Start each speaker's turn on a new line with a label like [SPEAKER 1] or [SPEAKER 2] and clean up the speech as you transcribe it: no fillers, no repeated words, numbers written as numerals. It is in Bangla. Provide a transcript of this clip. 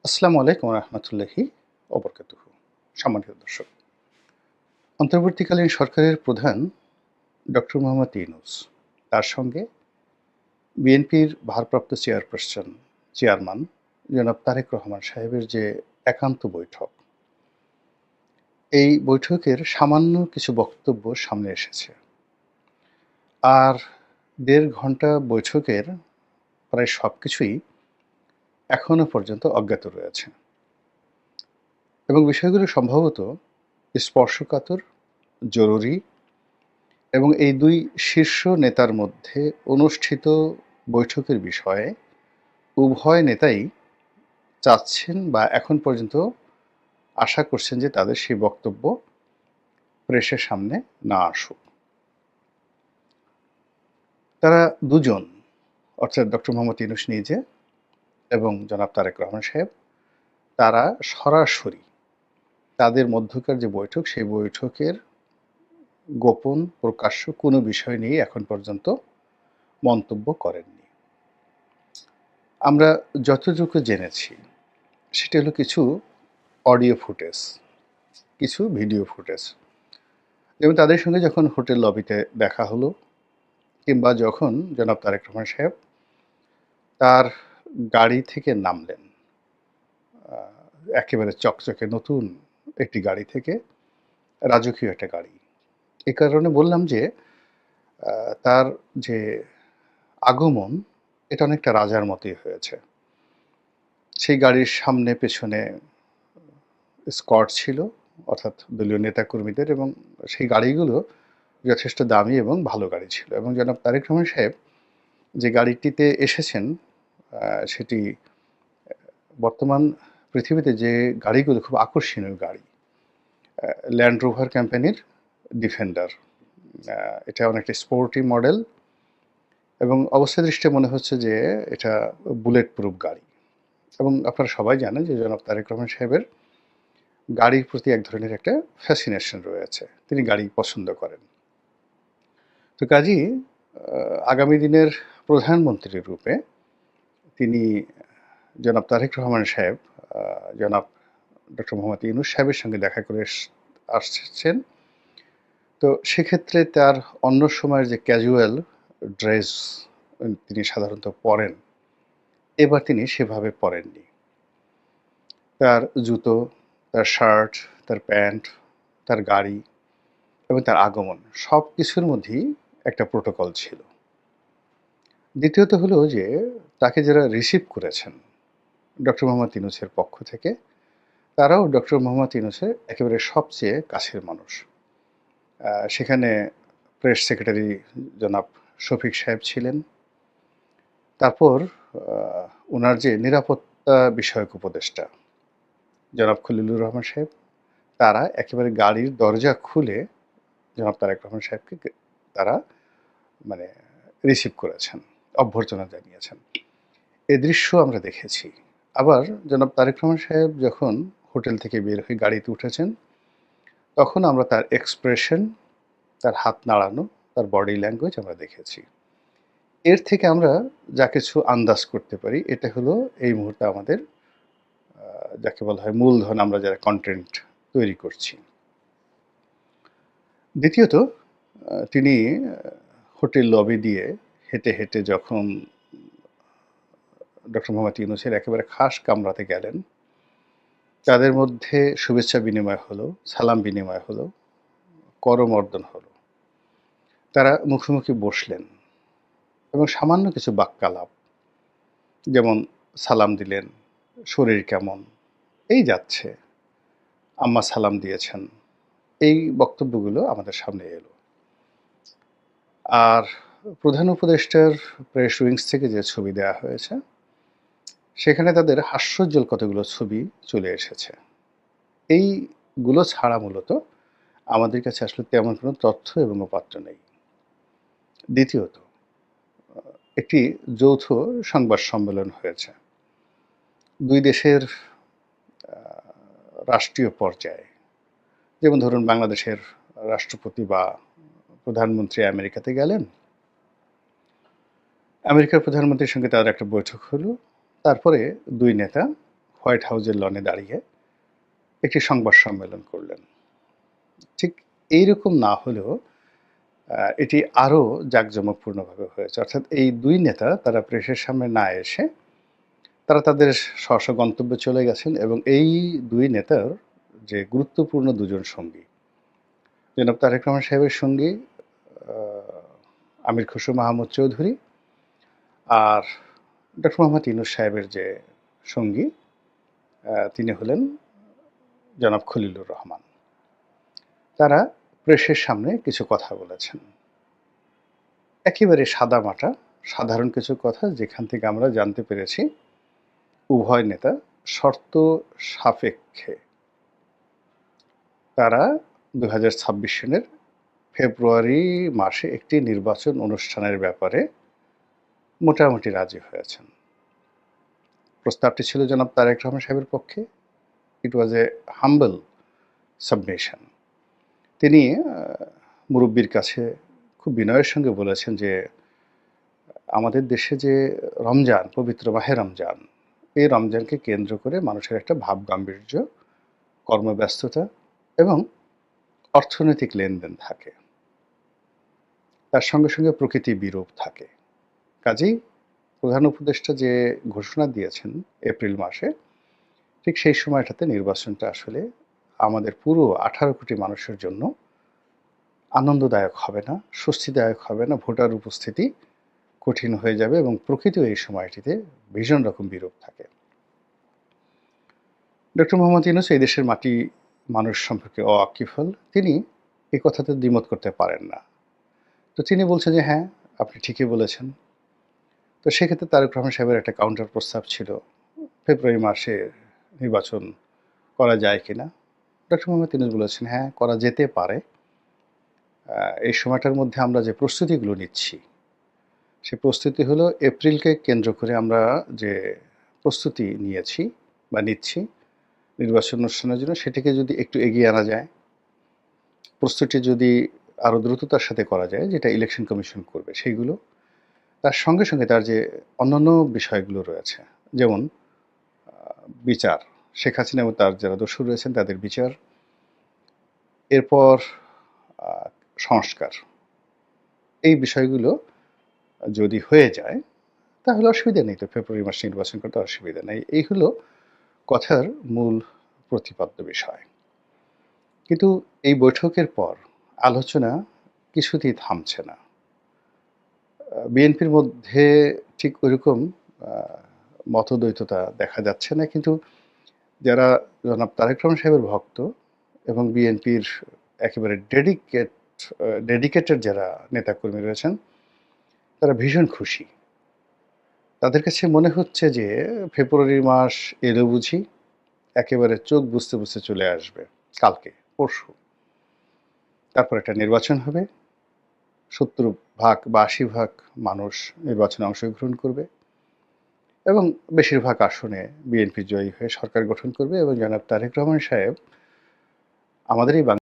[SPEAKER 1] আসসালামু আলাইকুম রহমতুল্লাহি ওবরকাতুহু। সম্মানিত দর্শক, অন্তর্বর্তীকালীন সরকারের প্রধান ডক্টর মোহাম্মদ ইউনূস, তার সঙ্গে বিএনপির ভারপ্রাপ্ত চেয়ারম্যান জনাব তারেক রহমান সাহেবের যে একান্ত বৈঠক, এই বৈঠকের সামান্য কিছু বক্তব্য সামনে এসেছে। আর ১.৫ ঘন্টা বৈঠকের প্রায় সবকিছুই এখনো পর্যন্ত অজ্ঞাত রয়েছে এবং বিষয়গুলো সম্ভবত স্পর্শকাতর, জরুরি এবং এই ২ শীর্ষ নেতার মধ্যে অনুষ্ঠিত বৈঠকের বিষয়ে উভয় নেতাই চাচ্ছেন বা এখন পর্যন্ত আশা করছেন যে তাদের সেই বক্তব্য প্রেসের সামনে না আসুক। তারা দুজন, অর্থাৎ ডক্টর মোহাম্মদ ইউনূস নিজে এবং জনাব তারেক রহমান সাহেব, তারা সরাসরি তাদের মধ্যকার যে বৈঠক, সেই বৈঠকের গোপন প্রকাশ্য কোনো বিষয় নিয়ে এখন পর্যন্ত মন্তব্য করেননি। আমরা যতটুকু জেনেছি সেটা হলো কিছু অডিও ফুটেজ, কিছু ভিডিও ফুটেজ। যেমন তাদের সঙ্গে যখন হোটেল লবিতে দেখা হলো, কিংবা যখন জনাব তারেক রহমান সাহেব তার গাড়ি থেকে নামলেন, একেবারে চকচকে নতুন একটি গাড়ি থেকে, রাজকীয় একটা গাড়ি। এ কারণে বললাম যে তার যে আগমন, এটা অনেকটা রাজার মতোই হয়েছে। সেই গাড়ির সামনে পেছনে স্কট ছিল, অর্থাৎ দলীয় নেতাকর্মীদের, এবং সেই গাড়িগুলো যথেষ্ট দামি এবং ভালো গাড়ি ছিল। এবং জনাব তারেক রহমান সাহেব যে গাড়িটিতে এসেছেন, সেটি বর্তমান পৃথিবীতে যে গাড়িগুলো খুব আকর্ষণীয় গাড়ি, ল্যান্ড রোভার কোম্পানির ডিফেন্ডার। এটা অনেকটা স্পোর্টি মডেল এবং অবস্থা দৃষ্টিতে মনে হচ্ছে যে এটা বুলেট প্রুফ গাড়ি। এবং আপনারা সবাই জানেন যে জনাব তারেক রহমান সাহেবের গাড়ির প্রতি এক ধরনের একটা ফ্যাসিনেশন রয়েছে, তিনি গাড়ি পছন্দ করেন। তো কাজেই আগামী দিনের প্রধানমন্ত্রীর রূপে তিনি জনাব তারেক রহমান সাহেব জনাব ডক্টর মোহাম্মদ ইউনূস সাহেবের সঙ্গে দেখা করে আসছেন। তো সেক্ষেত্রে তার অন্য সময়ের যে ক্যাজুয়াল ড্রেস তিনি সাধারণত পরেন, এবার তিনি সেভাবে পরেননি। তার জুতো, তার শার্ট, তার প্যান্ট, তার গাড়ি এবং তার আগমন, সব কিছুর মধ্যেই একটা প্রোটোকল ছিল। দ্বিতীয়ত হলো যে তাকে যারা রিসিভ করেছেন ডক্টর মোহাম্মদ ইউনূসের পক্ষ থেকে, তারাও ডক্টর মোহাম্মদ ইউনূসের একেবারে সবচেয়ে কাছের মানুষ। সেখানে প্রেস সেক্রেটারি জনাব শফিক সাহেব ছিলেন। তারপর ওনার যে নিরাপত্তা বিষয়ক উপদেষ্টা জনাব খলিলুর রহমান সাহেব, তারা একেবারে গাড়ির দরজা খুলে জনাব তারেক রহমান সাহেবকে তারা মানে রিসিভ করেছেন, অভ্যর্থনা জানিয়েছেন। এ দৃশ্য আমরা দেখেছি। আবার জনাব তারেক রহমান সাহেব যখন হোটেল থেকে বের হয়ে গাড়িতে উঠেছেন, তখন আমরা তার এক্সপ্রেশন, তার হাত নাড়ানো, তার বডি ল্যাঙ্গুয়েজ আমরা দেখেছি। এর থেকে আমরা যা কিছু আন্দাজ করতে পারি, এটা হলো এই মুহূর্তে আমাদের যাকে বলা হয় মূলধন, আমরা যারা কন্টেন্ট তৈরি করছি। দ্বিতীয়ত, তিনি হোটেল লবি দিয়ে হেঁটে হেঁটে যখন ডক্টর মোহাম্মদ ইউনূসের একেবারে খাস কামরাতে গেলেন, তাদের মধ্যে শুভেচ্ছা বিনিময় হলো, সালাম বিনিময় হলো, করমর্দন হলো। তারা মুখোমুখি বসলেন এবং সামান্য কিছু বাক্যালাপ, যেমন সালাম দিলেন, শরীর কেমন, এই যাচ্ছে, আম্মা সালাম দিয়েছেন, এই বক্তব্যগুলো আমাদের সামনে এলো। আর প্রধান উপদেষ্টার প্রেস উইংস থেকে যে ছবি দেওয়া হয়েছে, সেখানে তাদের হাস্যোজ্জ্বল কতগুলো ছবি চলে এসেছে। এইগুলো ছাড়া মূলত আমাদের কাছে আসলে তেমন কোনো তথ্য এবং উপাত্ত নেই। দ্বিতীয়ত, একটি যৌথ সংবাদ সম্মেলন হয়েছে দুই দেশের রাষ্ট্রীয় পর্যায়ে। যেমন ধরুন, বাংলাদেশের রাষ্ট্রপতি বা প্রধানমন্ত্রী আমেরিকাতে গেলেন, আমেরিকার প্রধানমন্ত্রীর সঙ্গে তার একটা বৈঠক হলো, তারপরে দুই নেতা হোয়াইট হাউসের লনে দাঁড়িয়ে একটি সংবাদ সম্মেলন করলেন। ঠিক এইরকম না হলেও এটি আরও জাঁকজমকপূর্ণভাবে হয়েছে। অর্থাৎ এই ২ নেতা তারা প্রেসের সামনে না এসে তারা তাদের স্ব গন্তব্যে চলে গেছেন এবং এই ২ নেতার যে গুরুত্বপূর্ণ ২ জন সঙ্গী, জনাব তারেক রহমান সাহেবের সঙ্গী আ আমির খসরু মাহমুদ চৌধুরী আর ডক্টর মোহাম্মদ ইউনূস সাহেবের যে সঙ্গী তিনি হলেন জনাব খলিলুর রহমান। তারা প্রেসের সামনে কিছু কথা বলেছেন। একেবারে সাদামাটা সাধারণ কিছু কথা, যেখান থেকে আমরা জানতে পেরেছি উভয় নেতা শর্ত সাপেক্ষে তারা ২০২৬ সনের ফেব্রুয়ারি মাসে একটি নির্বাচন অনুষ্ঠানের ব্যাপারে মোটামুটি রাজি হয়েছেন। প্রস্তাবটি ছিল জনাব তারেক রহমান সাহেবের পক্ষে। ইট ওয়াজ এ হাম্বল সাবমিশন। তিনি মুরব্বির কাছে খুব বিনয়ের সঙ্গে বলেছেন যে আমাদের দেশে যে রমজান, পবিত্র মাহে রমজান, এই রমজানকে কেন্দ্র করে মানুষের একটা ভাবগাম্ভীর্য, কর্মব্যস্ততা এবং অর্থনৈতিক লেনদেন থাকে। তার সঙ্গে সঙ্গে প্রকৃতি বিরূপ থাকে। কাজেই প্রধান উপদেষ্টা যে ঘোষণা দিয়েছেন এপ্রিল মাসে, ঠিক সেই সময়টাতে নির্বাচনটা আসলে আমাদের পুরো ১৮ কোটি মানুষের জন্য আনন্দদায়ক হবে না, স্বস্তিদায়ক হবে না। ভোটার উপস্থিতি কঠিন হয়ে যাবে এবং প্রকৃতিও এই সময়টিতে ভীষণ রকম বিরূপ থাকে। ডক্টর মোহাম্মদ ইউনূস এই দেশের মাটি মানুষ সম্পর্কে অওয়াকিবহাল। তিনি এই কথাতে দ্বিমত করতে পারেন না। তো তিনি বলছেন যে হ্যাঁ, আপনি ঠিকই বলেছেন। তো সেক্ষেত্রে তারেক রহমান সাহেবের একটা কাউন্টার প্রস্তাব ছিল, ফেব্রুয়ারি মাসে নির্বাচন করা যায় কিনা? ডক্টর মোহাম্মদ ইউনূস বলেছেন হ্যাঁ, করা যেতে পারে। এই সময়টার মধ্যে আমরা যে প্রস্তুতিগুলো নিচ্ছি, সে প্রস্তুতি হলো এপ্রিলকে কেন্দ্র করে আমরা যে প্রস্তুতি নিয়েছি বা নিচ্ছি নির্বাচন অনুষ্ঠানের জন্য, সেটিকে যদি একটু এগিয়ে আনা যায়, প্রস্তুতি যদি আরও দ্রুততার সাথে করা যায়, যেটা ইলেকশন কমিশন করবে সেইগুলো, তার সঙ্গে সঙ্গে তার যে অন্যান্য বিষয়গুলো রয়েছে, যেমন বিচার, শেখ হাসিনা এবং তার যারা দোষী রয়েছেন তাদের বিচার, এরপর সংস্কার, এই বিষয়গুলো যদি হয়ে যায় তাহলে অসুবিধা নেই। তো ফেব্রুয়ারি মাসে নির্বাচন করতে অসুবিধা নেই। এই হলো কথার মূল প্রতিপাদ্য বিষয়। কিন্তু এই বৈঠকের পর আলোচনা কিছুতেই থামছে না। বিএনপির মধ্যে ঠিক ওইরকম মতদ্বৈততা দেখা যাচ্ছে না, কিন্তু যারা জনাব তারেক রহমান সাহেবের ভক্ত এবং বিএনপির একেবারে ডেডিকেটেড যারা নেতাকর্মী রয়েছেন, তারা ভীষণ খুশি। তাদের কাছে মনে হচ্ছে যে ফেব্রুয়ারি মাস এলো বুঝি, একেবারে চোখ বুজতে বুজতে চলে আসবে কালকে, পরশু। তারপর একটা নির্বাচন হবে, ৭০% বা ৮০% মানুষ নির্বাচনে অংশগ্রহণ করবে এবং বেশিরভাগ আসনে বিএনপি জয়ী হয়ে সরকার গঠন করবে এবং জনাব তারেক রহমান সাহেব আমাদের এই